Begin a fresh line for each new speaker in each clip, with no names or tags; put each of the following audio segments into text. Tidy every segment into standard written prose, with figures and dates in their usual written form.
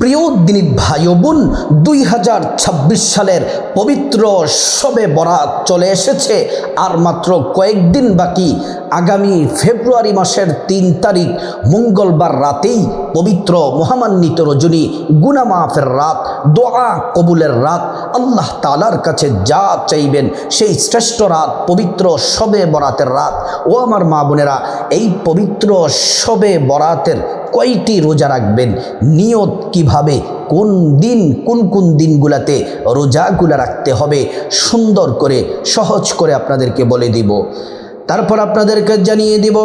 প্রিয় দিনী ভাই ও বোন, 2026 সালের পবিত্র শবে বরাত চলে এসেছে। আর মাত্র কয়েকদিন বাকি। আগামী ফেব্রুয়ারি মাসের 3 তারিখ মঙ্গলবার রাতেই পবিত্র মহামান্বিত রজনী, গুনাহ মাফের রাত, দোয়া কবুলের রাত, আল্লাহ তাআলার কাছে যা চাইবেন সেই শ্রেষ্ঠ রাত, পবিত্র শবে বরাতের রাত। ও আমার মা বোনেরা, এই পবিত্র শবে বরাতের কয়টি রোজা রাখবেন, নিয়ত কিভাবে, কোন দিন কোন দিনগুলাতে রোজাগুলা রাখতে হবে, সুন্দর করে সহজ করে আপনাদেরকে বলে দিব। তারপর আপনাদেরকে জানিয়ে দিব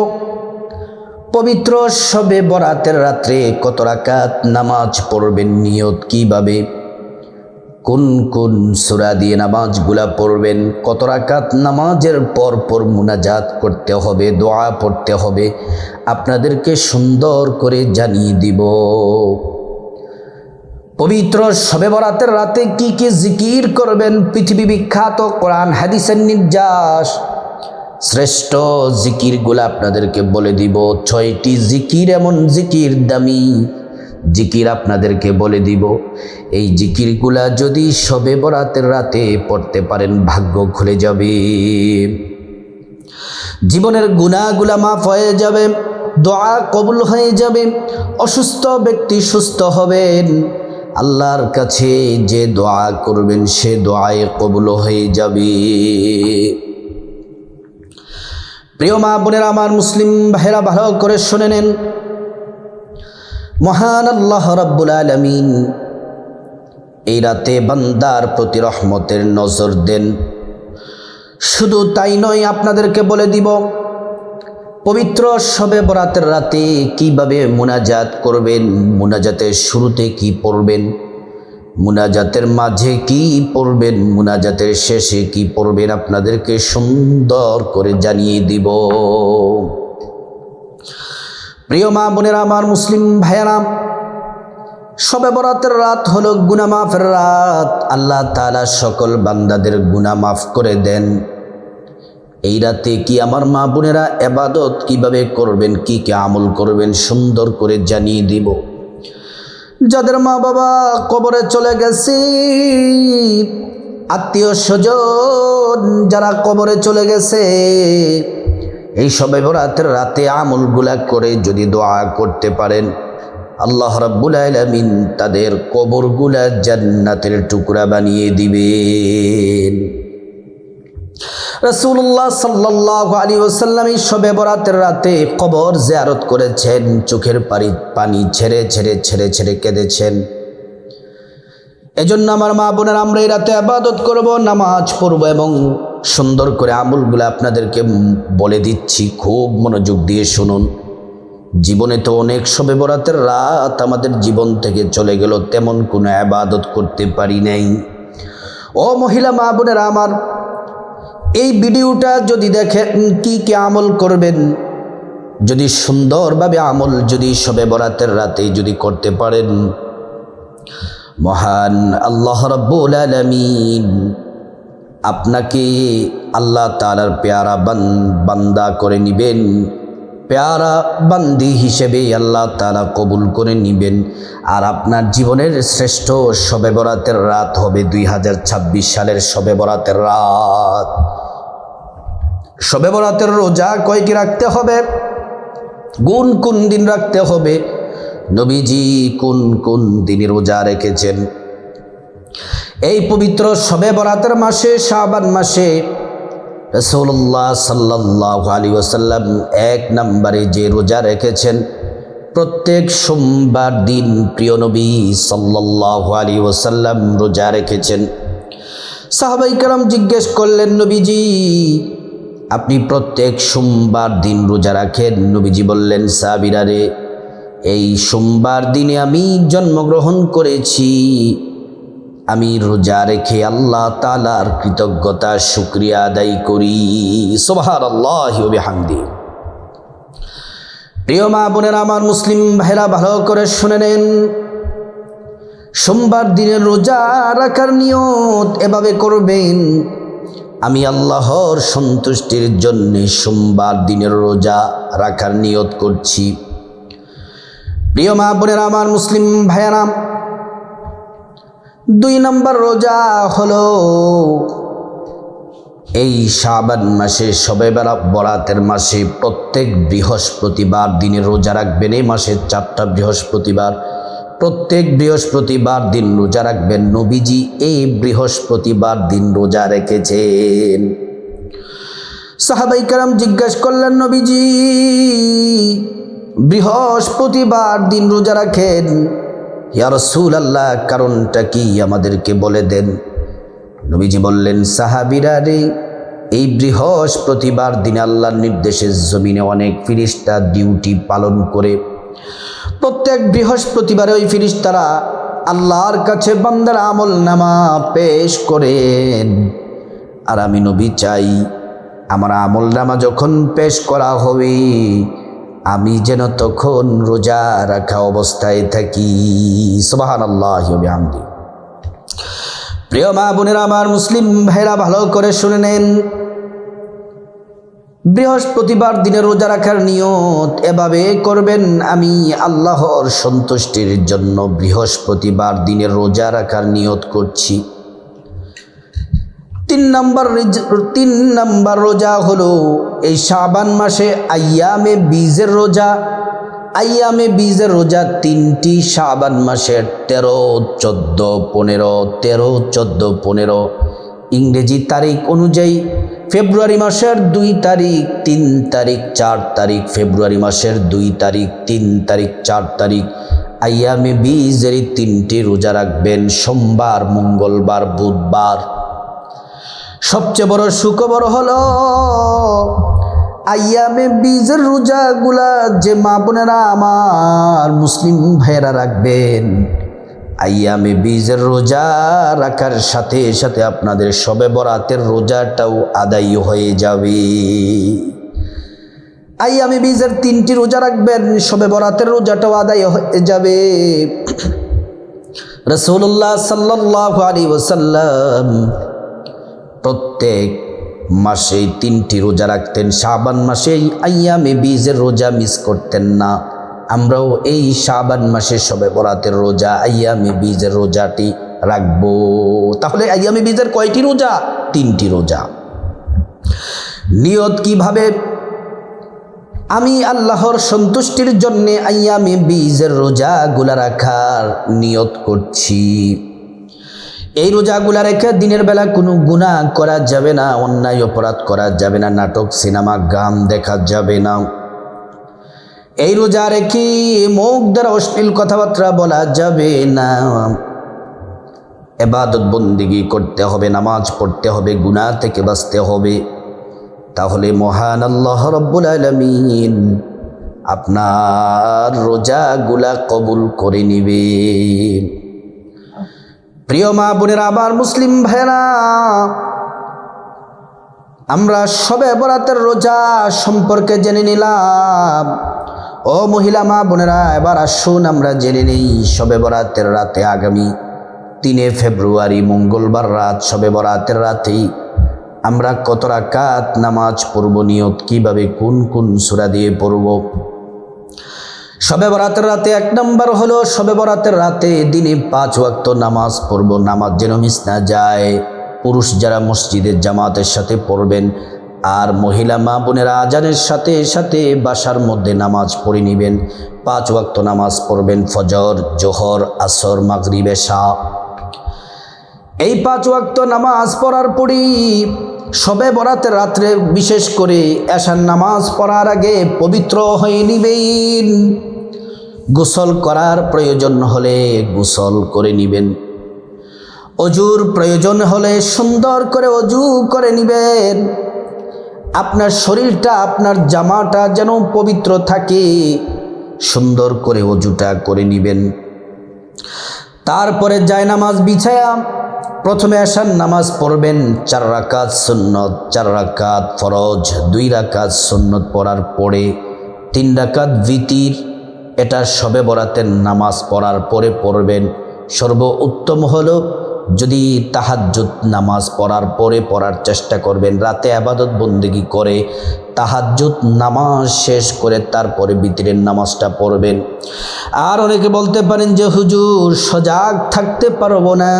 পবিত্র শবে বরাতের রাত্রে কত রাকাত নামাজ পড়বেন, নিয়ত কিভাবে, কোন কোন সূরা দিয়ে নামাজগুলা পড়বেন, কত রাকাত নামাজের পর মুনাজাত করতে হবে, দোয়া পড়তে হবে, আপনাদেরকে সুন্দর করে জানিয়ে দিব। পবিত্র শবে বরাতের রাতে কি কি জিকির করবেন, পৃথিবী বিখ্যাত কোরআন হাদিসের নির্যাস শ্রেষ্ঠ জিকিরগুলা আপনাদেরকে বলে দিব। 6টি জিকির, এমন জিকির, দামি জিকির আপনাদেরকে বলে দিব। এই জিকিরগুলা যদি শবে বরাতের রাতে পড়তে পারেন, ভাগ্য খুলে যাবে, জীবনের গুনাহগুলা মাফ হয়ে যাবে, দোয়া কবুল হয়ে যাবে, অসুস্থ ব্যক্তি সুস্থ হবেন, আল্লাহর কাছে যে দোয়া করবেন সে দোয়ায় কবুল হয়ে যাবে। প্রিয় মা বোনেরা, আমার মুসলিম ভাইরা ভালো করে শুনে নেন। মহান আল্লাহ রাব্বুল আলামিন এই রাতে বান্দার প্রতি রহমতের নজর দেন। শুধু তাই নয়, আপনাদেরকে বলে দিব পবিত্র শবে বরাতের রাতে কিভাবে মুনাজাত করবেন, মুনাজাতের শুরুতে কি পড়বেন, মুনাজাতের মাঝে কি পড়বেন, মুনাজাতের শেষে কি পড়বেন, আপনাদেরকে সুন্দর করে জানিয়ে দিব। প্রিয় মা বোনেরা, আমার মুসলিম ভাইয়েরা, শবে বরাতের রাত হলো গুনাহ মাফের রাত। আল্লাহ তাআলা সকল বান্দাদের গুনাহ মাফ করে দেন। এই রাতে কি আমার মা বোনেরা ইবাদত কিভাবে করবেন, কি কি আমল করবেন, সুন্দর করে জানিয়ে দিব। যাদের মা বাবা কবরে চলে গেছে, আত্মীয় স্বজন যারা কবরে চলে গেছে, এই শবে বরাতের রাতে আমলগুলা করে যদি দোয়া করতে পারেন, আল্লাহ রাব্বুল আলামিন তাদের কবরগুলা জান্নাতের টুকরা বানিয়ে দিবেন। রাসূলুল্লাহ সাল্লাল্লাহু আলাইহি ওয়াসাল্লাম এই শবে বরাতের রাতে কবর জিয়ারত করেছেন, চোখের পানি ছেড়ে ছেড়ে কেঁদেছেন। এজন্য আমার মা বোনেরা, আমরা এই রাতে ইবাদত করব, নামাজ পড়ব এবং সুন্দর করে আমলগুলো আপনাদেরকে বলে দিচ্ছি, খুব মনোযোগ দিয়ে শুনুন। জীবনে তো অনেক শবে বরাতের রাত আমাদের জীবন থেকে চলে গেল, তেমন কোনো ইবাদত করতে পারি নাই। ও মহিলা মা বোনেরা আমার, এই ভিডিওটা যদি দেখেন কি কি আমল করবেন, যদি সুন্দরভাবে আমল যদি শবে বরাতের রাতে যদি করতে পারেন, মহান আল্লাহ রাব্বুল আলামিন আপনাকে আল্লাহ তাআলার পেয়ারা বান্দা করে নিবেন, পেয়ারা বান্দি হিসেবে আল্লাহ তাআলা কবুল করে নিবেন। আর আপনার জীবনের শ্রেষ্ঠ শবে বরাতের রাত হবে 2026 সালের শবে বরাতের রাত। শবে বরাতের রোজা কয়টি রাখতে হবে, কোন দিন রাখতে হবে, নবীজি কোন দিনে রোজা রেখেছেন। এই পবিত্র শবে বরাতের মাসে, শাবান মাসে রাসূলুল্লাহ সাল্লাল্লাহু আলাইহি ওয়াসাল্লাম 1 নম্বরে যে রোজা রেখেছেন, প্রত্যেক সোমবার দিন প্রিয় নবী সাল্লাল্লাহু আলাইহি ওয়াসাল্লাম রোজা রেখেছেন। সাহাবায়ে কেরাম জিজ্ঞেস করলেন, নবীজি আপনি প্রত্যেক সোমবার দিন রোজা রাখেন? নবীজি বললেন, সাহাবীরা রে, এই সোমবার দিনে আমি জন্মগ্রহণ করেছি, আমি রোজা রেখে আল্লাহ তাআলার কৃতজ্ঞতা শুকরিয়া আদায় করি। সুবহানাল্লাহি ওয়া বিহামদিহি। প্রিয় মা বোনেরা, আমার মুসলিম ভাইরা ভালো করে শুনে নেন। সোমবার দিনের রোজা রাখার নিয়ত এভাবে করবেন, আমি আল্লাহর সন্তুষ্টির জন্য সোমবার দিনের রোজা রাখার নিয়ত করছি। প্রিয় মা বোনেরা, আমার মুসলিম ভাইয়েরা, 2 নম্বর রোজা হলো এই শাবান মাসে শবে বরাতের মাসে প্রত্যেক বৃহস্পতিবার দিনে রোজা রাখবেন। এই মাসে 4টা বৃহস্পতিবার, প্রত্যেক বৃহস্পতিবার দিন রোজা রাখবেন। নবীজি এই বৃহস্পতিবার দিন রোজা রেখেছেন। সাহাবায়ে কেরাম জিজ্ঞাসা করলেন, নবীজি বৃহস্পতিবার দিন রোজা রাখেন, ইয়া রাসূলুল্লাহ কারণটা কি আমাদেরকে বলে দেন। নবীজি বললেন, সাহাবীরা রে, এই বৃহস্পতিবার দিন আল্লাহর নির্দেশে জমিনে অনেক ফেরেশতা ডিউটি পালন করে। প্রত্যেক বৃহস্পতিবারে ওই ফেরেশতারা আল্লাহর কাছে বান্দার আমলনামা পেশ করেন। আর আমি নবী চাই আমার আমলনামা যখন পেশ করা হবে আমি যেন তখন রোজা রাখা অবস্থায় থাকি। সুবহানাল্লাহি ওয়া বিহামদিহি। প্রিয় মা বোনেরা আমার, মুসলিম ভাইরা ভালো করে শুনে নেন। বৃহস্পতিবার দিনে রোজা রাখার নিয়ত এভাবে করবেন, আমি আল্লাহর সন্তুষ্টির জন্য বৃহস্পতিবার দিনে রোজা রাখার নিয়ত করছি। 3 নম্বর রোজা হলো এই শাবান মাসে আইয়ামে বীজের রোজা। আইয়ামে বীজের রোজা 3টি শাবান মাসের 13, 14, 15, 13, 14, 15 ইংরেজি তারিখ অনুযায়ী ফেব্রুয়ারি মাসের 2 তারিখ, 3 তারিখ, 4 তারিখ, ফেব্রুয়ারি মাসের 2 তারিখ, 3 তারিখ, 4 তারিখ আইয়ামে বীজের 3টি রোজা রাখবেন, সোমবার, মঙ্গলবার, বুধবার। সবচেয়ে বড় সুখবর হলো আইয়ামে বীজের রোজাগুলা যে মা বোনেরা আমার, মুসলিম ভাইয়েরা রাখবেন, আইয়ামে বীজের রোজা রাখার সাথে সাথে আপনাদের শবে বরাতের রোজাটাও আদায় হয়ে যাবে। আইয়ামে বীজের 3টি রোজা রাখবেন, শবে বরাতের রোজাটাও আদায় হয়ে যাবে। রাসূলুল্লাহ সাল্লাল্লাহু আলাইহি ওয়াসাল্লাম প্রত্যেক মাসে 3টি রোজা রাখতেন। শাবান মাসে আইয়ামে বীজের রোজা মিস করতেন না। আমরাও এই শাবান মাসে শবে বরাতের রোজা, আইয়ামে বীজের রোজাটি রাখবো। তাহলে আইয়ামে বীজের কয়টি রোজা? 3টি রোজা। নিয়ত কিভাবে? আমি আল্লাহর সন্তুষ্টির জন্য আইয়ামে বীজের রোজাগুলা রাখার নিয়ত করছি। এই রোজাগুলা রেখে দিনের বেলা কোনো গুনাহ করা যাবে না, অন্যায় অপরাধ করা যাবে না, নাটক, সিনেমা, গান দেখা যাবে না। এই রোজা রেখে মুখ দ্বারা অশ্লীল কথাবার্তা বলা যাবে না। ইবাদত বন্দেগী করতে হবে, নামাজ পড়তে হবে, গুনাহ থেকে বাঁচতে হবে। তাহলে মহান আল্লাহ রব্বুল আলামিন আপনার রোজাগুলা কবুল করে নিবেন। প্রিয় মা বোনেরা আবার, মুসলিম ভাইরা, আমরা শবে বরাতের রোজা সম্পর্কে জেনে নিলাম। ও মহিলা মা বোনেরা, এবার আসুন আমরা জেনে নেই শবে বরাতের রাতে, আগামী 3 ফেব্রুয়ারি মঙ্গলবার রাত, শবে বরাতের রাতেই আমরা কত রাকাত নামাজ পড়ব, নিয়ত কিভাবে, কোন কোন সূরা দিয়ে পড়ব। শবে বরাতের রাতে 1 নম্বর হলো শবে বরাতের রাতে দিনে 5 ওয়াক্ত নামাজ পড়ব। নামাজ যেন মিস না যায়। পুরুষ যারা মসজিদের জামাতের সাথে পড়বেন, আর মহিলা মা বোনেরা আজানের সাথে সাথে বাসার মধ্যে নামাজ পড়ে নেবেন। 5 ওয়াক্ত নামাজ পড়বেন, ফজর, জোহর, আসর, মাগরিব, এশা। এই 5 ওয়াক্ত নামাজ পড়ার পরই শবে বরাতের রাত্রে, বিশেষ করে এশার নামাজ পড়ার আগে পবিত্র হয়ে নিবেন। গোসল করার প্রয়োজন হলে গোসল করে নিবেন। অজুর প্রয়োজন হলে সুন্দর করে অজু করে নিবেন। আপনার শরীরটা, আপনার জামাটা যেন পবিত্র থাকে, সুন্দর করে অজুটা করে নিবেন। তারপরে জায়নামাজ বিছায়া প্রথমে এশার নামাজ পড়বেন। 4 রাকাত সুন্নত, 4 রাকাত ফরজ, 2 রাকাত সুন্নত পড়ার পরে 3 রাকাত ভিতির। এটা শবে বরাতের নামাজ পড়ার পরে পড়বেন। সর্বোত্তম হলো যদি তাহাজ্জুদ নামাজ পড়ার পরে পড়ার চেষ্টা করবেন, রাতে ইবাদত বন্দেগী করে তাহাজ্জুদ নামাজ শেষ করে তারপরে বিতরের নামাজটা পড়বেন। আর অনেকে বলতে পারেন যে হুজুর সজাগ থাকতে পারবো না,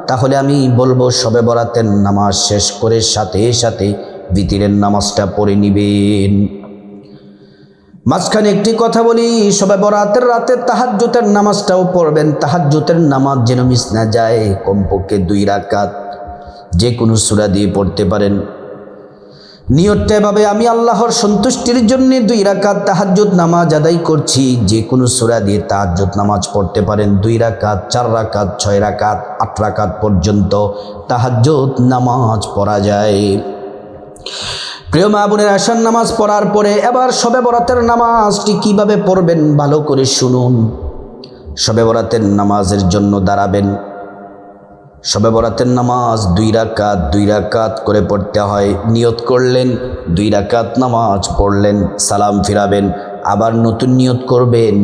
তাহলে আমি বলবো শবে বরাতের নামাজ শেষ করে সাথে সাথে বিতরের নামাজটা পড়ে নিবেন। মাঝখানে একটি কথা বলি, শবে বরাতের রাতে তাহাজ্জুদের নামাজটাও পড়বেন। তাহাজ্জুদের নামাজ যেন মিস না যায়, কমপক্ষে 2 রাকাত যে কোনো সূরা দিয়ে পড়তে পারেন। নিয়তটা এভাবে, আমি আল্লাহর সন্তুষ্টির জন্য 2 রাকাত তাহাজ্জুদ নামাজ আদায় করছি। যে কোনো সূরা দিয়ে তাহাজ্জুদ নামাজ পড়তে পারেন। 2 রাকাত, 4 রাকাত, 6 রাকাত, 8 রাকাত পর্যন্ত তাহাজ্জুদ নামাজ পড়া যায়। প্রিয় মা বোনের, আশার নামাজ পড়ার পরে এবার শবে বরাতের নামাজটি কিভাবে পড়বেন ভালো করে শুনুন। শবে বরাতের নামাজের জন্য দাঁড়াবেন। শবে বরাতের নামাজ 2 রাকাত 2 রাকাত করে পড়তে হয়। নিয়ত করলেন, 2 রাকাত নামাজ পড়লেন, সালাম ফিরাবেন, আবার নতুন নিয়ত করবেন,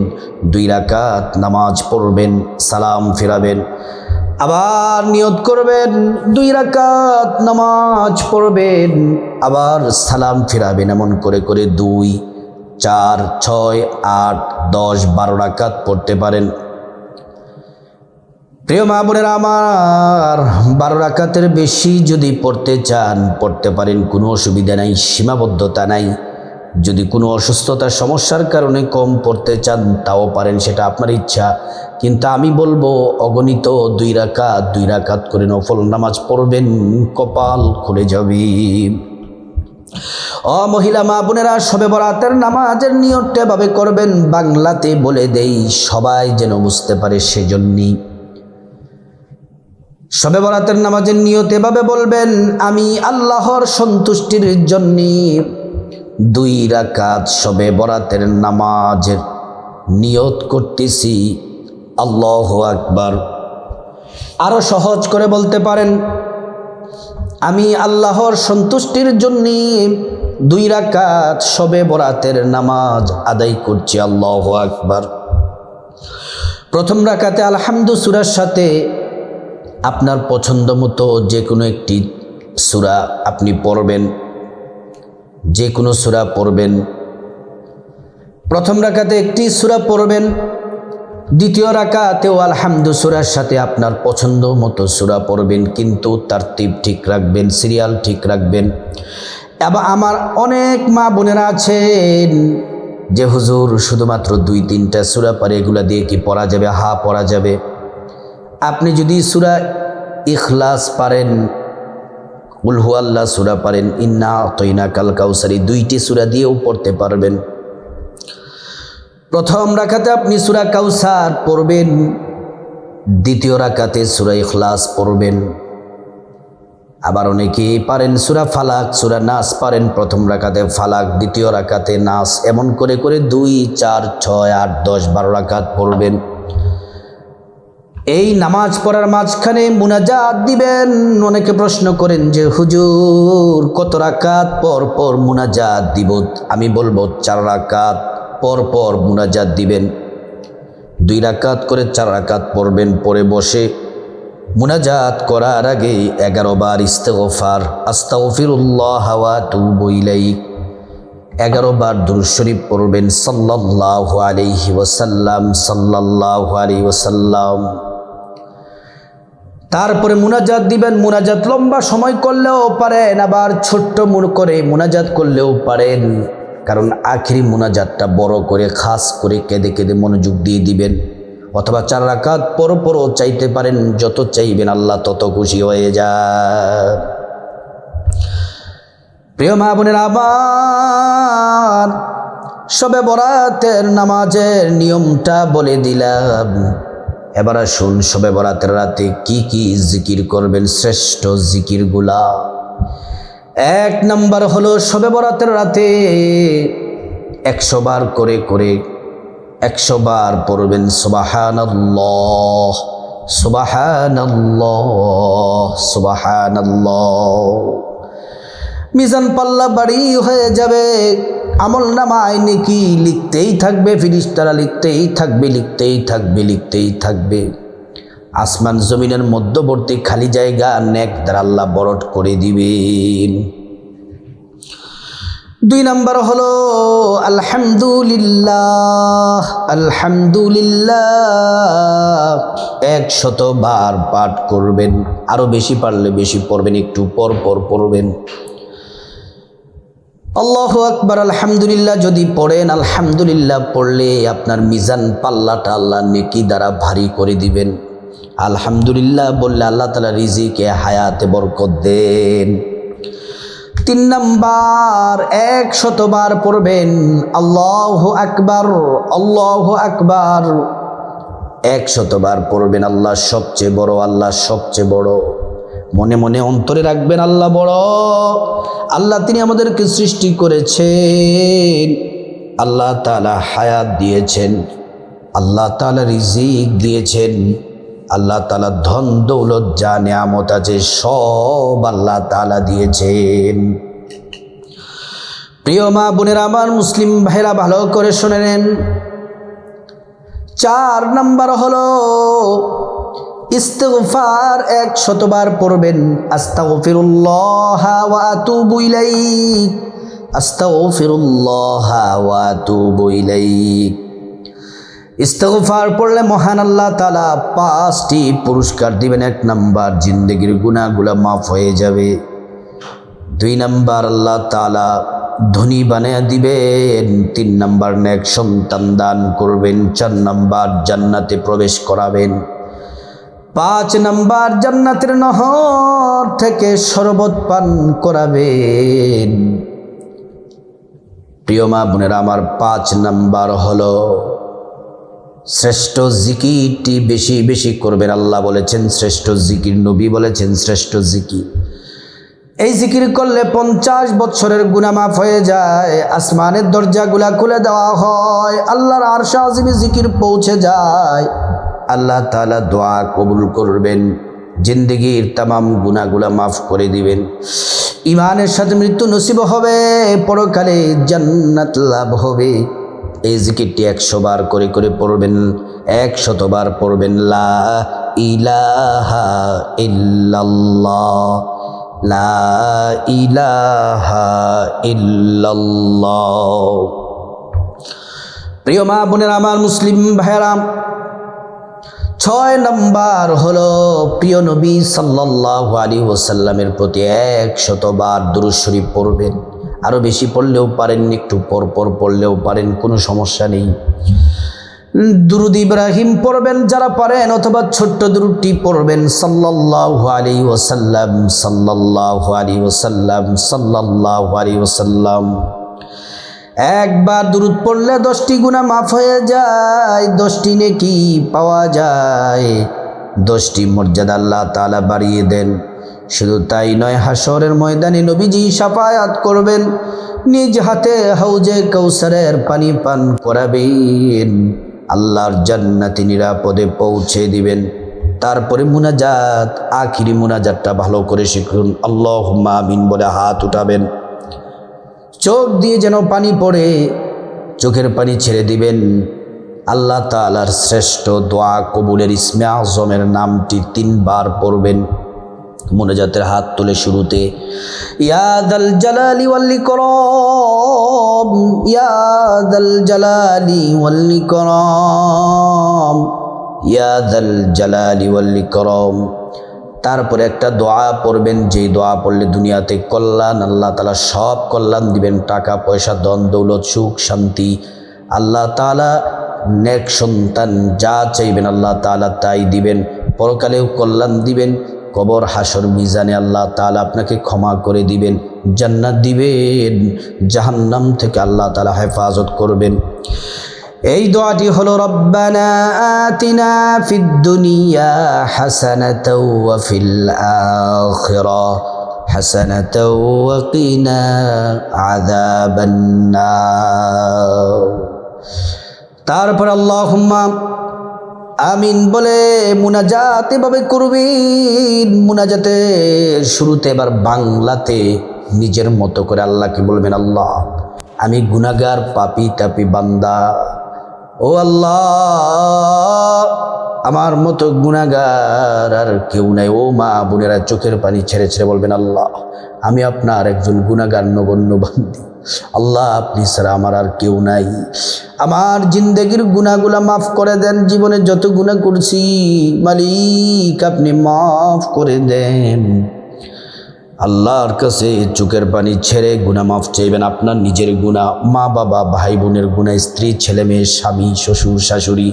2 রাকাত নামাজ পড়বেন, সালাম ফিরাবেন, আবার নিয়ত করবেন, 2 রাকাত নামাজ পড়বেন, আবার সালাম ফিরাবেন। এমন করে করে 2, 4, 6, 8, 10, 12 রাকাত পড়তে পারেন। প্রিয় মা বোনেরা আমার, 12 রাকাতের বেশি যদি পড়তে চান পড়তে পারেন, কোনো অসুবিধা নাই, সীমাবদ্ধতা নাই। যদি কোনো অসুস্থতার সমস্যার কারণে কম পড়তে চান তাও পারেন, সেটা আপনার ইচ্ছা। কিন্তু আমি বলবো অগণিত 2 রাকাত 2 রাকাত করে নফল নামাজ পড়বেন, কপাল খুলে যাবে। মহিলা মা বোনেরা, শবে বরাতের নামাজের নিয়তটা এভাবে করবেন। বাংলাতে বলে দেই সবাই যেন বুঝতে পারে, সেজন্যই শবে বরাতের নামাজের নিয়ত এভাবে বলবেন, আমি আল্লাহর সন্তুষ্টির জন্য 2 রাকাত শবে বরাতের নামাজের নিয়ত করতেছি। আল্লাহু আকবার। আরো সহজ করে বলতে পারেন, আমি আল্লাহর সন্তুষ্টির জন্য 2 রাকাত শবে বরাতের নামাজ আদায় করছি। আল্লাহু আকবার। প্রথম রাকাতে আলহামদু সূরার সাথে আপনার পছন্দ মতো যে কোনো একটি সূরা আপনি পড়বেন, যে কোনো সূরা পড়বেন। প্রথম রাকাতে একটি সূরা পড়বেন, দ্বিতীয় রাকাতেও আলহামদু সূরার সাথে আপনার পছন্দ মতো সূরা পড়বেন, কিন্তু তারতিব ঠিক রাখবেন, সিরিয়াল ঠিক রাখবেন। এবং আমার অনেক মা বোনেরা আছেন যে হুজুর শুধুমাত্র 2-3টা সূরা পারে, এগুলা দিয়ে কি পড়া যাবে? হ্যাঁ, পড়া যাবে। আপনি যদি সূরা ইখলাস পারেন, কুল হুয়াল্লাহ সূরা পারেন, ইন্না আতাইনাকাল কাউসারি, 2টি সূরা দিয়েও পড়তে পারবেন। প্রথম রাকাতে আপনি সূরা কাউসার পড়বেন, দ্বিতীয় রাকাতে সূরা ইখলাস পড়বেন। আবার অনেকেই পারেন সূরা ফালাক, সূরা নাস পারেন, প্রথম রাকাতে ফালাক, দ্বিতীয় রাকাতে নাস, এমন করে করে 2, 4, 6, 8, 10, 12 রাকাত পড়বেন। এই নামাজ পড়ার মাঝখানে মুনাজাত দিবেন। অনেকে প্রশ্ন করেন যে হুজুর কত রাকাত পর পর মুনাজাত দিব? আমি বলবো 4 রাকাত পর পর মুনাজাত দিবেন। 2 রাকাত করে 4 রাকাত পড়বেন, পরে বসে মুনাজাত করার আগে 11 বার ইস্তিগফার, আস্তাগফিরুল্লাহ ওয়া আতুবু ইলাইহি, 11 বার দুরূদ শরীফ পড়বেন, সাল্লাল্লাহু আলাইহি ওয়াসাল্লাম, সাল্লাল্লাহু আলাইহি ওয়াসাল্লাম। তারপরে মুনাজাত দিবেন। মুনাজাত লম্বা সময় করলেও পারেন, আবার ছোট্ট করে মুনাজাত করলেও পারেন, কারণ আখিরি মুনাজাতটা বড় করে খাস করে কেঁদে কেঁদে মনোযোগ দিয়ে দিবেন। অথবা 4 রাকাত পর পরও চাইতে পারেন, যত চাইবেন আল্লাহ তত খুশি হয়ে যায়। প্রিয় মা বোনেরা আমার, শবে বরাতের নামাজের নিয়মটা বলে দিলাম। এবার আসুন শবে বরাতের রাতে কি কি জিকির করবেন, শ্রেষ্ঠ জিকিরগুলা। 1 নাম্বার হলো শবে বরাতের রাতে 100 বার করে 100 বার পড়বেন সুবহানাল্লাহ, সুবহানাল্লাহ, সুবহানাল্লাহ। মিজান পাল্লা বাড়ি হয়ে যাবে, আমল নামায় নেকি লিখতেই থাকবে, ফেরেশতারা লিখতেই থাকবে, লিখতেই থাকবে, লিখতেই থাকবে। আসমান জমিনের মধ্যবর্তী খালি জায়গা নেক দ্বারা আল্লাহ বরট করে দিবেন। 2 নাম্বার হলো আলহামদুলিল্লাহ। আলহামদুলিল্লাহ 100 বার পাঠ করবেন, আরো বেশি পারলে বেশি পড়বেন, একটু পর পর পড়বেন। আল্লাহু আকবার। আলহামদুলিল্লাহ যদি পড়েন, আলহামদুলিল্লাহ পড়লে আপনার মিজান পাল্লাটা আল্লাহ নেকি দ্বারা ভারী করে দিবেন। আলহামদুলিল্লাহ বললে আল্লাহ তাআলা রিজিকে হায়াতে বরকত দেন। 3 নাম্বার 100 বার পড়বেন আল্লাহু আকবার, আল্লাহু আকবার। 100 বার পড়বেন আল্লাহ সবচেয়ে বড়, আল্লাহ সবচেয়ে বড়। মনে মনে অন্তরে রাখবেন আল্লাহ বড়। আল্লাহ তিনি আমাদেরকে সৃষ্টি করেছেন, আল্লাহ তাআলা হায়াত দিয়েছেন, আল্লাহ তাআলা রিজিক দিয়েছেন, আল্লাহ তাআলা ধন দৌলত যা নিয়ামত আছে সব আল্লাহ তাআলা দিয়েছেন। প্রিয় মা বোনেরা আমার, মুসলিম ভাইরা ভালো করে শুনে নেন। 4 নাম্বার হলো ইস্তিগফার 100 বার পড়বেন। আস্তাগফিরুল্লাহ ওয়া আতুবু ইলাইহি, আস্তাগফিরুল্লাহ ওয়া আতুবু ইলাইহি। ইস্তিগফার পড়লে মহান আল্লাহ তাআলা 5টি পুরস্কার দিবেন। 1 নাম্বার জিন্দেগির গুনাহগুলো মাফ হয়ে যাবে। 2 নাম্বার আল্লাহ তাআলা ধনী বানিয়ে দিবেন। 3 নাম্বার নেক সন্তান দান করবেন। 4 নাম্বার জান্নাতে প্রবেশ করাবেন। 5 নাম্বার জান্নাতের নহর থেকে শরবত পান করাবেন। প্রিয় মা বোনেরা আমার, 5 নাম্বার হলো শ্রেষ্ঠ জিকিরটি বেশি বেশি করবেন। আল্লাহ বলেছেন শ্রেষ্ঠ জিকির, নবী বলেছেন শ্রেষ্ঠ জিকির। এই জিকির করলে 50 বছরের গুনাহ মাফ হয়ে যায়, আসমানের দরজাগুলা খুলে দেওয়া হয়, আল্লাহর আরশ আজিমে জিকির পৌঁছে যায়, আল্লাহ তাআলা দোয়া কবুল করবেন, জিন্দেগির তামাম গুনাহগুলা মাফ করে দিবেন, ইমানের সাথে মৃত্যু নসিব হবে, পরকালে জান্নাত লাভ হবে। এই জিকিরটি 100 বার করে করে পড়বেন, 100 বার পড়বেন। লা ইলাহা ইল্লাল্লাহ, লা ইলাহা ইল্লাল্লাহ। প্রিয় মা বোনেরা আমার, মুসলিম ভাইরা, 6 নাম্বার হলো প্রিয় নবী সাল্লাল্লাহু আলাইহি ওয়াসাল্লামের প্রতি 100 বার দুরূদ শরীফ পড়বেন। আরো বেশি পড়লেও পারেন, একটু পর পর পড়লেও পারেন, কোনো সমস্যা নেই। দুরুদ ইব্রাহিম পড়বেন যারা পারেন, অথবা ছোট্ট দুরুদটি পড়বেন সাল্লাল্লাহু আলাইহি ওয়াসাল্লাম, সাল্লাল্লাহু আলাইহি ওয়াসাল্লাম, সাল্লাল্লাহু আলাইহি ওয়াসাল্লাম। একবার দুরুদ পড়লে 10টি গুনাহ মাফ হয়ে যায়, 10টি নেকি পাওয়া যায়, 10টি মর্যাদা আল্লাহ তাআলা বাড়িয়ে দেন। শুধু তাই নয়, হাসরের ময়দানে নবীজি শাফায়াত করবেন, নিজ হাতে হাউজে কাউসারের পানি পান করাবেন, আল্লাহর জান্নাতে নিরাপদে পৌঁছে দিবেন। তারপরে মুনাজাত, আখিরি মুনাজাতটা ভালো করে শিখুন। আল্লাহুম্মা আমিন বলে হাত উঠাবেন, চোখ দিয়ে যেন পানি পড়ে, চোখের পানি ছেড়ে দিবেন। আল্লাহ তাআলার শ্রেষ্ঠ দোয়া কবুলের ইসমে আজমের নামটি 3 বার পড়বেন। মুনাজাতের হাত তুলে শুরুতে ইয়া দাল জালালি ওয়াল ইকরাম, ইয়া দাল জালালি ওয়াল ইকরাম, ইয়া দাল জালালি ওয়াল ইকরাম। তারপরে একটা দোয়া পড়বেন, যেই দোয়া পড়লে দুনিয়াতে কল্যাণ, আল্লাহ তাআলা সব কল্যাণ দিবেন, টাকা পয়সা ধন দৌলত সুখ শান্তি, আল্লাহ তাআলা নেক সন্তান যা চাইবেন আল্লাহ তাআলা তাই দিবেন, পরকালেও কল্যাণ দিবেন, কবর হাসর মিজানে আল্লাহ তাআলা আপনাকে ক্ষমা করে দিবেন, জান্নাত দিবেন, জাহান্নাম থেকে আল্লাহ তাআলা হেফাজত করবেন। এই দোয়াটি হলো রব্বানা আতিনা ফিদ দুনিয়া হাসানাতাও ওয়া ফিল আখিরাহ হাসানাতাও ওয়া কিনা আযাবান নার। তারপর আল্লাহুম্মা আমিন বলে মুনাজাত এভাবে করবেন। মুনাজাতের শুরুতে এবার বাংলাতে নিজের মতো করে আল্লাহকে বলবেন, আল্লাহ আমি গুনাহগার পাপী তাপী বান্দা, ও আল্লাহ, আমার মতো গুনাহগার আর কেউ নাই। ও মা বোনেরা চোখের পানি ছেড়ে ছেড়ে বলবেন, আল্লাহ আমি আপনার একজন গুনাহগার নগণ্য বান্দী, আল্লাহ আপনি ছাড়া আমার আর কেউ নাই। আমার জিন্দেগির গুনাহগুলা মাফ করে দেন। জীবনে যত গুনাহ করছি মালিক আপনি মাফ করে দেন। আল্লাহর কাছে চোখের পানি ছেড়ে গুনাহ মাফ চাইবেন। আপনার নিজের গুনাহ, মা বাবা ভাই বোনের গুনাহ, স্ত্রী ছেলে মেয়ে স্বামী শ্বশুর শাশুড়ি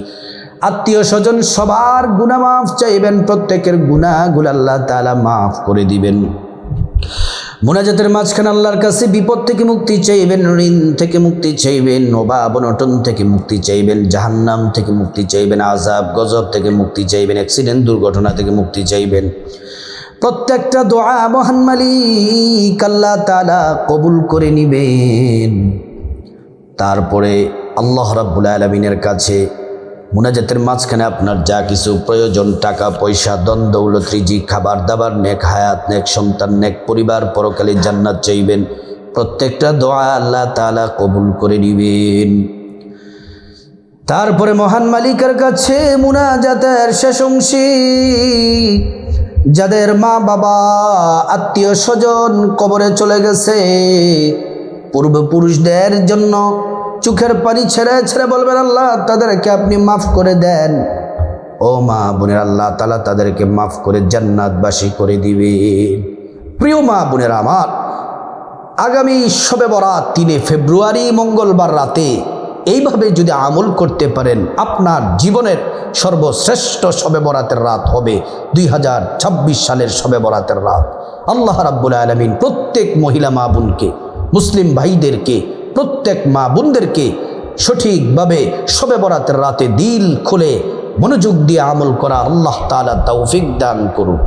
আত্মীয় স্বজন সবার গুনাহ মাফ চাইবেন। প্রত্যেকের গুনাহগুলো আল্লাহ তাআলা মাফ করে দিবেন। মুনাজাতের মাঝখানে আল্লাহর কাছে বিপদ থেকে মুক্তি চাইবেন, ঋণ থেকে মুক্তি চাইবেন, অভাব অনটন থেকে মুক্তি চাইবেন, জাহান্নাম থেকে মুক্তি চাইবেন, আযাব গজব থেকে মুক্তি চাইবেন, অ্যাক্সিডেন্ট দুর্ঘটনা থেকে মুক্তি চাইবেন। প্রত্যেকটা দোয়া মহান মালিক আল্লাহ তাআলা কবুল করে নিবেন। তারপরে আল্লাহ রাব্বুল আলামিনের কাছে মুনাজাতের মাঝখানে আপনার যা কিছু প্রয়োজন, টাকা পয়সা ধন দৌলত রিজিক খাবার দাবার নেক হায়াত নেক সন্তান নেক পরিবার পরকালে জান্নাত চাইবেন। প্রত্যেকটা দোয়া আল্লাহ তাআলা কবুল করে নিবেন। তারপরে মহান মালিকের কাছে মুনাজাতের শেষ অংশে যাদের মা বাবা আত্মীয় স্বজন কবরে চলে গেছে, পূর্বপুরুষদের জন্য চোখের পানি ছেড়ে ছেড়ে বলবেন, আল্লাহ তাদেরকে আপনি মাফ করে দেন। ও মা বোনের আল্লাহ তাআলা তাদেরকে মাফ করে জান্নাতবাসী করে দিবেন। প্রিয় মা বোনেরা আমার, আগামী শবে বরাত 3 ফেব্রুয়ারি মঙ্গলবার রাতে এইভাবে যদি আমল করতে পারেন, আপনার জীবনের সর্বশ্রেষ্ঠ শবে বরাতের রাত হবে 2026 সালের শবে বরাতের রাত। আল্লাহ রাব্বুল আলামিন প্রত্যেক মহিলা মা বোনকে, মুসলিম ভাইদেরকে, প্রত্যেক মা বোনদেরকে সঠিকভাবে শবে বরাতের রাতে দিল খুলে মনোযোগ দিয়ে আমল করা আল্লাহ তাআলা তৌফিক দান করুন।